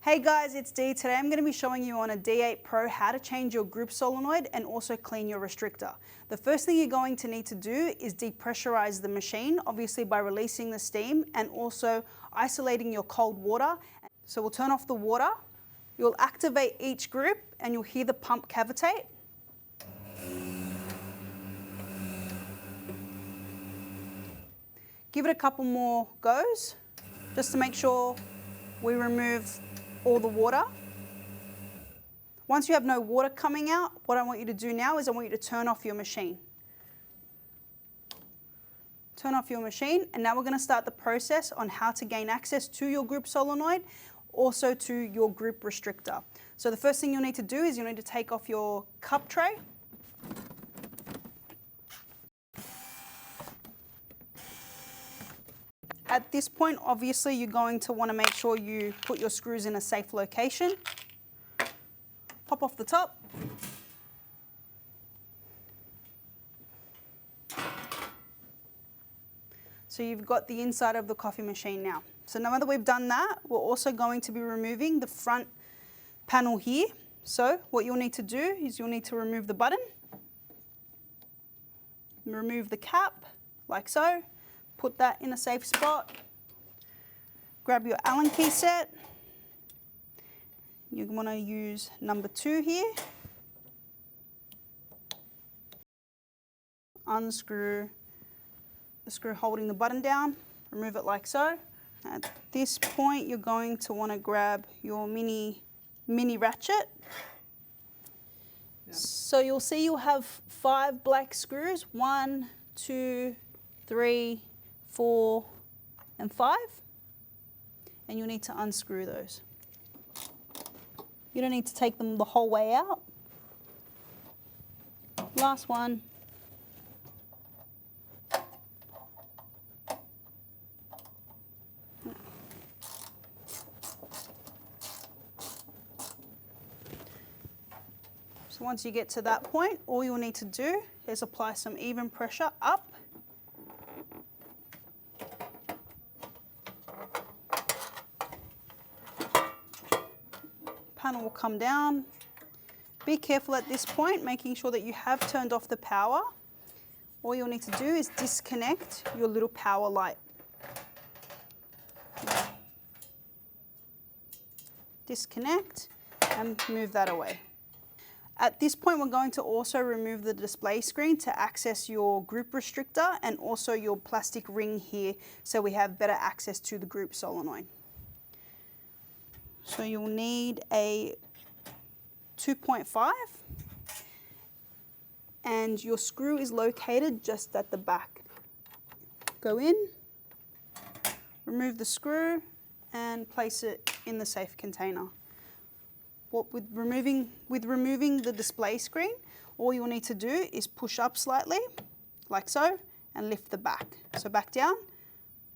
Hey guys, it's Dee. Today I'm going to be showing you on a D8 Pro how to change your group solenoid and also clean your restrictor. The first thing you're going to need to do is depressurize the machine, obviously by releasing the steam and also isolating your cold water. So we'll turn off the water, you'll activate each group and you'll hear the pump cavitate. Give it a couple more goes just to make sure we remove all the water. Once you have no water coming out, what I want you to do now is I want you to turn off your machine. Turn off your machine, and now we're going to start the process on how to gain access to your group solenoid, also to your group restrictor. So the first thing you'll need to do is you'll need to take off your cup tray. At this point, obviously, you're going to want to make sure you put your screws in a safe location. Pop off the top. So you've got the inside of the coffee machine now. So now that we've done that, we're also going to be removing the front panel here. So what you'll need to do is you'll need to remove the button, remove the cap, like so. Put that in a safe spot. Grab your Allen key set. You want to use number 2 here. Unscrew the screw holding the button down. Remove it like so. At this point, you're going to want to grab your mini ratchet. Yeah. So you'll see you'll have 5 black screws. 1, 2, 3, 4 and 5, and you'll need to unscrew those. You don't need to take them the whole way out. Last one. So once you get to that point, all you'll need to do is apply some even pressure up. Panel will come down. Be careful at this point, making sure that you have turned off the power. All you'll need to do is disconnect your little power light. Disconnect and move that away. At this point, we're going to also remove the display screen to access your group restrictor and also your plastic ring here, so we have better access to the group solenoid. So you'll need a 2.5 and your screw is located just at the back. Go in, remove the screw and place it in the safe container. With removing the display screen, all you'll need to do is push up slightly, like so, and lift the back. So back down,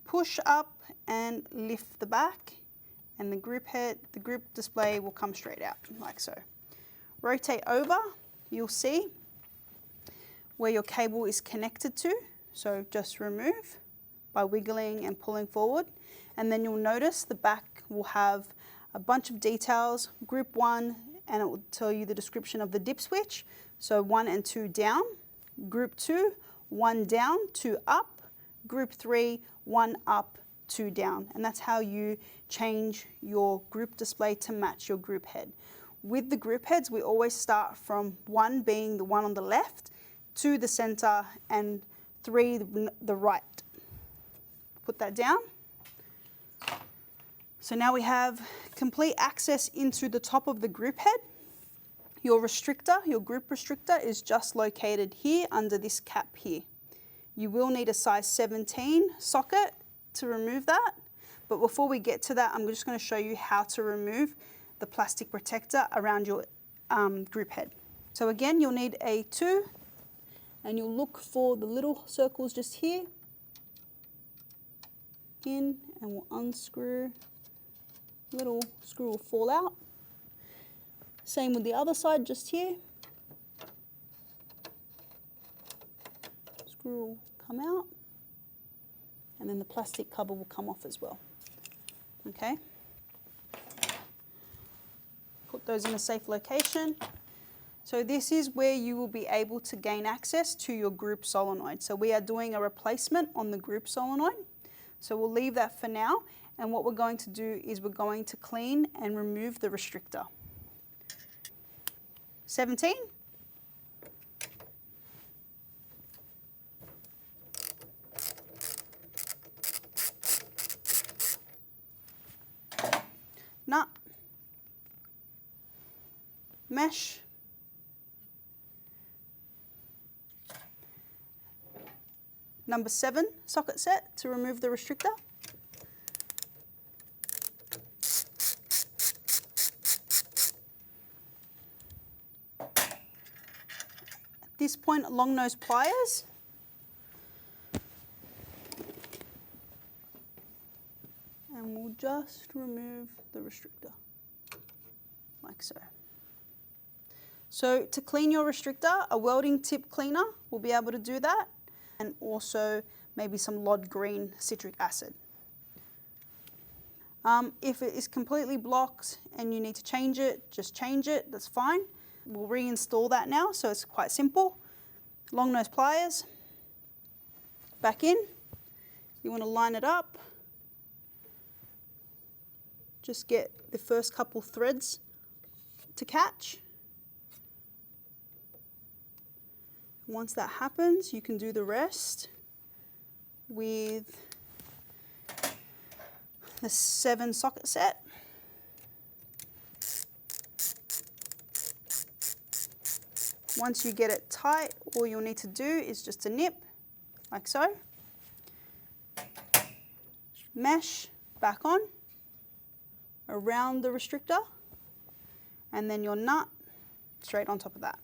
push up and lift the back. And the group display will come straight out, like so. Rotate over, you'll see where your cable is connected to. So just remove by wiggling and pulling forward. And then you'll notice the back will have a bunch of details, group 1, and it will tell you the description of the dip switch. So 1 and 2 down, group 2, 1 down, 2 up, group 3, 1 up, 2 down, and that's how you change your group display to match your group head. With the group heads, we always start from 1 being the one on the left, 2 the center, and 3 the right. Put that down. So now we have complete access into the top of the group head. Your restrictor, your group restrictor, is just located here under this cap here. You will need a size 17 socket to remove that, but before we get to that, I'm just going to show you how to remove the plastic protector around your group head. So again, you'll need a 2 and you'll look for the little circles just here, in, and we'll unscrew. Little screw will fall out. Same with the other side, just here. Screw will come out. And then the plastic cover will come off as well. Okay. Put those in a safe location. So this is where you will be able to gain access to your group solenoid. So we are doing a replacement on the group solenoid. So we'll leave that for now. And what we're going to do is we're going to clean and remove the restrictor. 17. Nut. Mesh. Number 7 socket set to remove the restrictor. At this point, long nose pliers. And we'll just remove the restrictor, like so. So to clean your restrictor, a welding tip cleaner will be able to do that, and also maybe some Lod Green citric acid. If it is completely blocked and you need to change it, just change it, that's fine. We'll reinstall that now, so it's quite simple. Long nose pliers, back in. You want to line it up. Just get the first couple threads to catch. Once that happens, you can do the rest with the 7 socket set. Once you get it tight, all you'll need to do is just a nip, like so. Mesh back on, around the restrictor, and then your nut straight on top of that.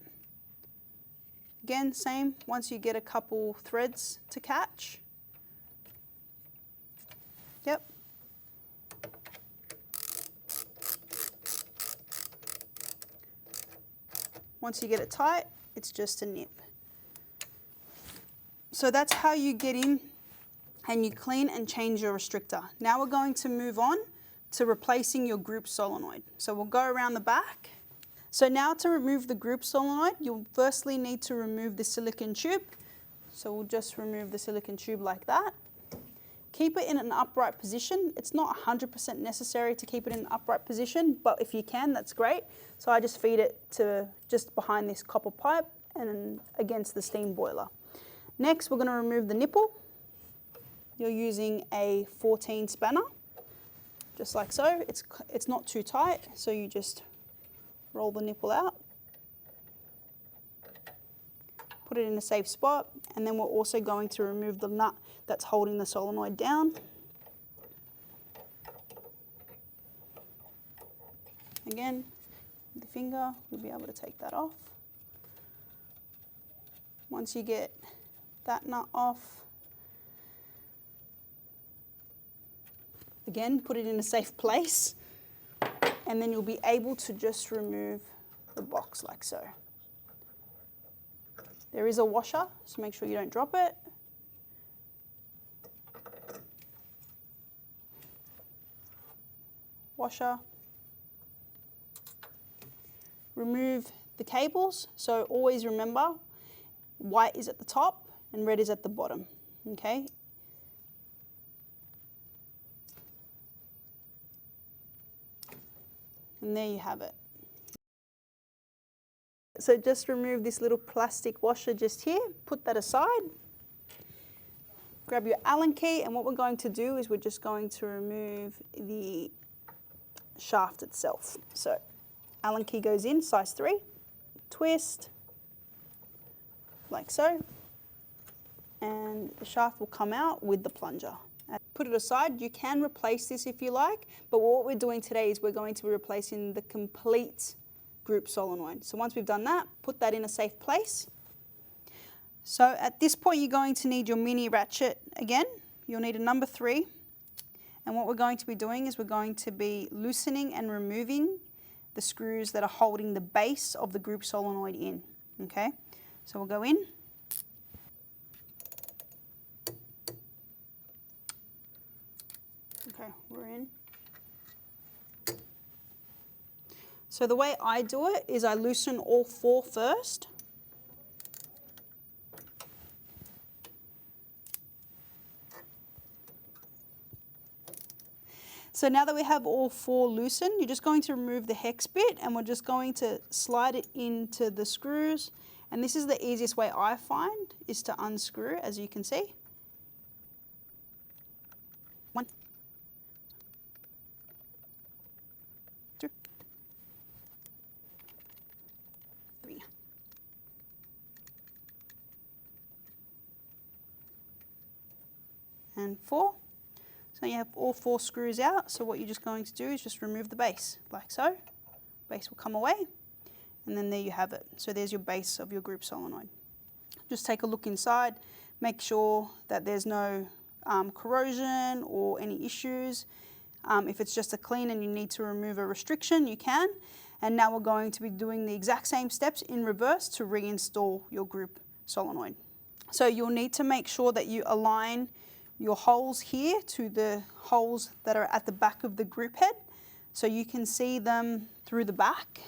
Again, same, once you get a couple threads to catch. Yep. Once you get it tight, it's just a nip. So that's how you get in and you clean and change your restrictor. Now we're going to move on to replacing your group solenoid. So we'll go around the back. So now to remove the group solenoid, you'll firstly need to remove the silicone tube. So we'll just remove the silicone tube like that. Keep it in an upright position. It's not 100% necessary to keep it in an upright position, but if you can, that's great. So I just feed it to just behind this copper pipe and against the steam boiler. Next, we're going to remove the nipple. You're using a 14 spanner, just like so. It's not too tight, so you just roll the nipple out. Put it in a safe spot, and then we're also going to remove the nut that's holding the solenoid down. Again, with the finger, you'll be able to take that off. Once you get that nut off, again, put it in a safe place, and then you'll be able to just remove the box like so. There is a washer, so make sure you don't drop it. Washer. Remove the cables, so always remember white is at the top and red is at the bottom, okay? And there you have it. So just remove this little plastic washer just here, put that aside. Grab your Allen key, and what we're going to do is we're just going to remove the shaft itself. So Allen key goes in, size 3, twist, like so, and the shaft will come out with the plunger. Put it aside. You can replace this if you like, but what we're doing today is we're going to be replacing the complete group solenoid. So once we've done that, put that in a safe place. So at this point, you're going to need your mini ratchet again. You'll need a number 3. And what we're going to be doing is we're going to be loosening and removing the screws that are holding the base of the group solenoid in, okay? So we'll go in. Okay, we're in. So the way I do it is I loosen all 4 first. So now that we have all 4 loosened, you're just going to remove the hex bit and we're just going to slide it into the screws. And this is the easiest way I find, is to unscrew, as you can see. 1, 2, 3. And 4. So you have all 4 screws out. So what you're just going to do is just remove the base, like so. Base will come away, and then there you have it. So there's your base of your group solenoid. Just take a look inside, make sure that there's no corrosion or any issues. If it's just a clean and you need to remove a restriction, you can. And now we're going to be doing the exact same steps in reverse to reinstall your group solenoid. So you'll need to make sure that you align your holes here to the holes that are at the back of the group head, so you can see them through the back.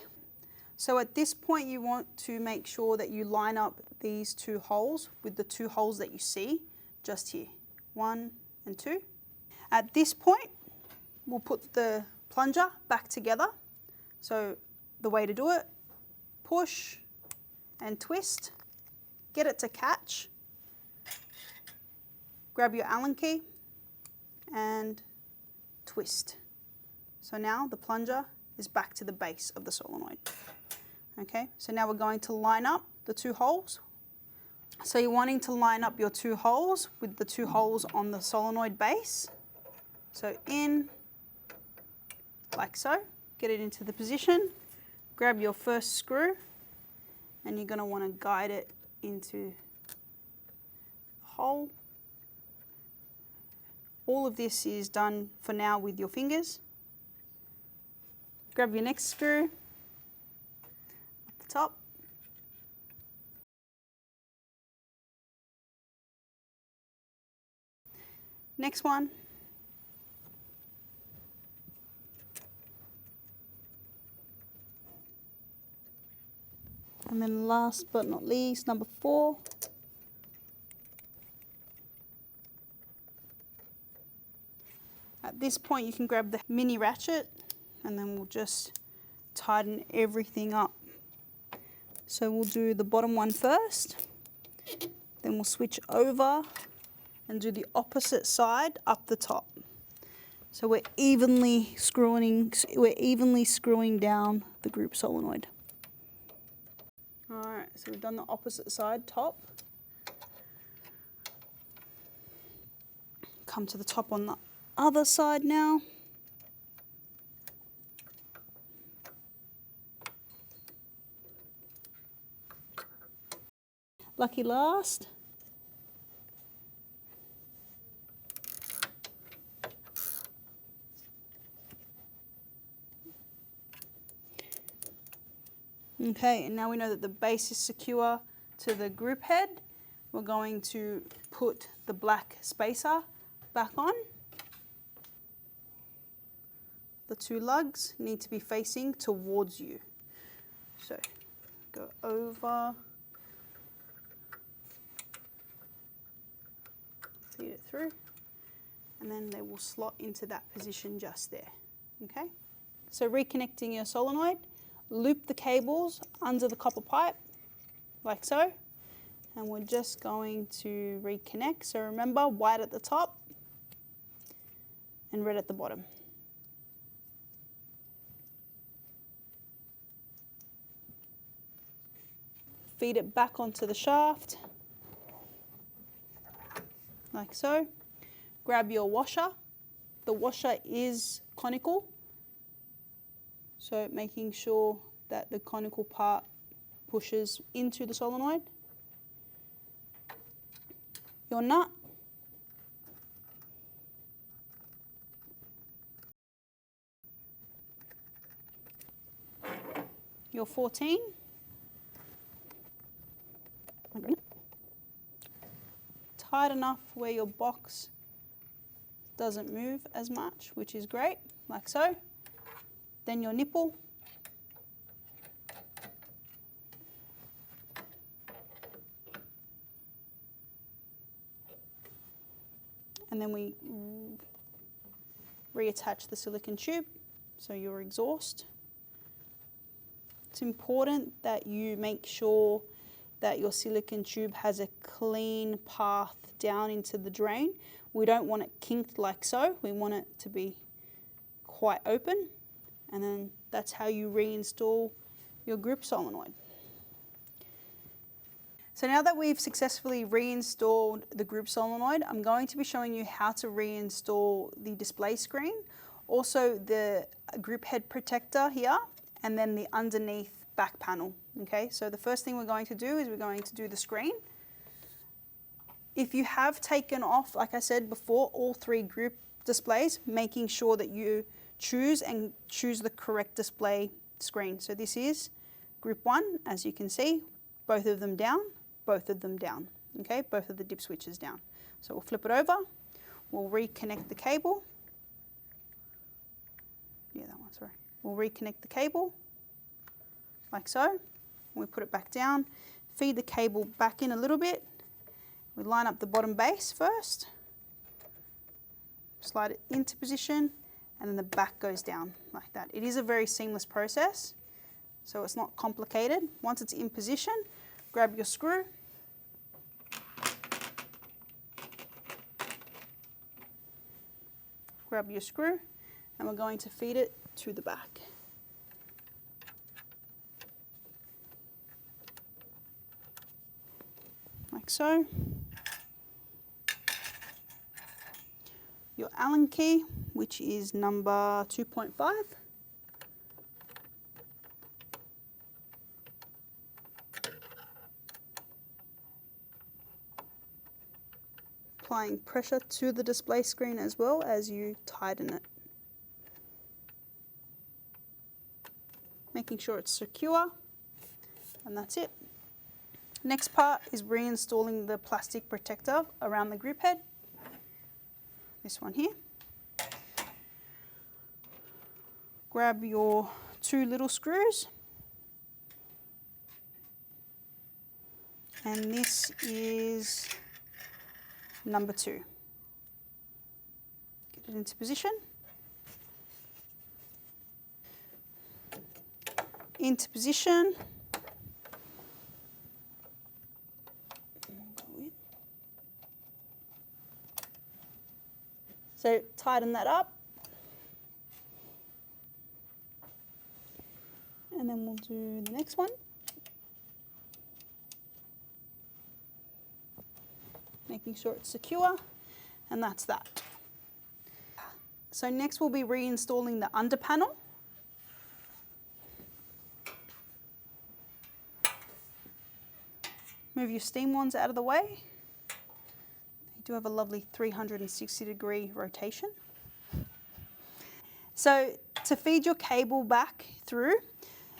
So at this point you want to make sure that you line up these 2 holes with the 2 holes that you see just here, 1 and 2. At this point we'll put the plunger back together. So the way to do it, push and twist, get it to catch. Grab your Allen key and twist. So now the plunger is back to the base of the solenoid. Okay, so now we're going to line up the 2 holes. So you're wanting to line up your 2 holes with the 2 holes on the solenoid base. So in, like so, get it into the position, grab your first screw, and you're going to want to guide it into the hole. All of this is done for now with your fingers. Grab your next screw at the top. Next one. And then last but not least, number 4. At this point you can grab the mini ratchet and then we'll just tighten everything up. So we'll do the bottom one first, then we'll switch over and do the opposite side up the top. So we're evenly screwing down the group solenoid. Alright, so we've done the opposite side, top. Come to the top on the other side now. Lucky last. Okay, and now we know that the base is secure to the group head. We're going to put the black spacer back on. The 2 lugs need to be facing towards you. So go over, feed it through, and then they will slot into that position just there. Okay? So reconnecting your solenoid, loop the cables under the copper pipe, like so, and we're just going to reconnect. So remember, white at the top and red at the bottom. Feed it back onto the shaft, like so. Grab your washer. The washer is conical, so making sure that the conical part pushes into the solenoid. Your nut. Your 14. Tight enough where your box doesn't move as much, which is great, like so. Then your nipple, and then we reattach the silicone tube, so your exhaust. It's important that you make sure that your silicone tube has a clean path down into the drain. We don't want it kinked like so, we want it to be quite open, and then that's how you reinstall your group solenoid. So now that we've successfully reinstalled the group solenoid, I'm going to be showing you how to reinstall the display screen, also the group head protector here, and then the underneath back panel. Okay, so the first thing we're going to do is we're going to do the screen. If you have taken off, like I said before, all three group displays, making sure that you choose the correct display screen. So this is group 1, as you can see, both of them down, okay, both of the dip switches down. So we'll flip it over, we'll reconnect the cable. Yeah, that one, sorry. We'll reconnect the cable, like so. We put it back down, feed the cable back in a little bit. We line up the bottom base first, slide it into position, and then the back goes down like that. It is a very seamless process, so it's not complicated. Once it's in position, grab your screw, and we're going to feed it to the back. Like so. Your Allen key, which is number 2.5. Applying pressure to the display screen as well as you tighten it. Making sure it's secure, and that's it. Next part is reinstalling the plastic protector around the grip head. This one here. Grab your 2 little screws, and this is number 2. Get it into position. Into position. So tighten that up, and then we'll do the next one. Making sure it's secure, and that's that. So next we'll be reinstalling the under panel. Move your steam wands out of the way. You do have a lovely 360-degree rotation. So to feed your cable back through,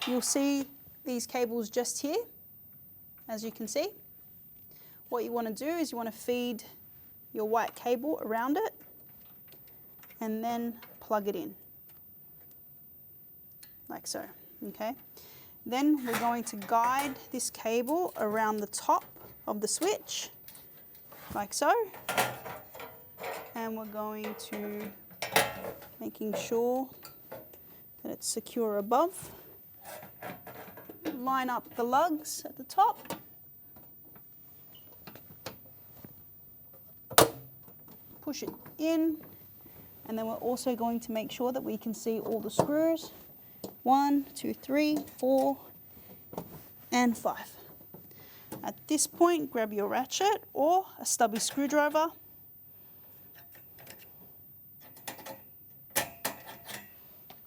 you'll see these cables just here, as you can see. What you want to do is you want to feed your white cable around it and then plug it in, like so, okay? Then we're going to guide this cable around the top of the switch, like so, and we're going to making sure that it's secure above. Line up the lugs at the top. Push it in, and then we're also going to make sure that we can see all the screws. 1, 2, 3, 4, and 5. At this point, grab your ratchet or a stubby screwdriver.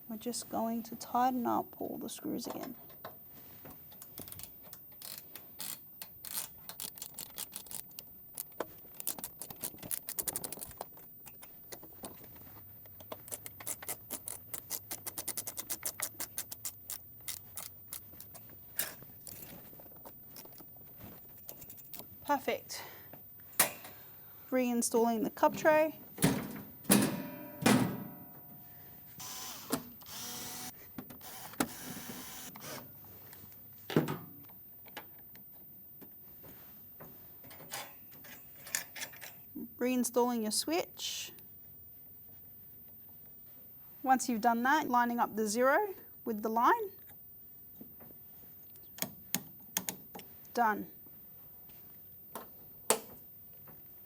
We're just going to tighten up all the screws again. Perfect. Reinstalling the cup tray. reinstalling your switch. Once you've done that, lining up the 0 with the line. Done.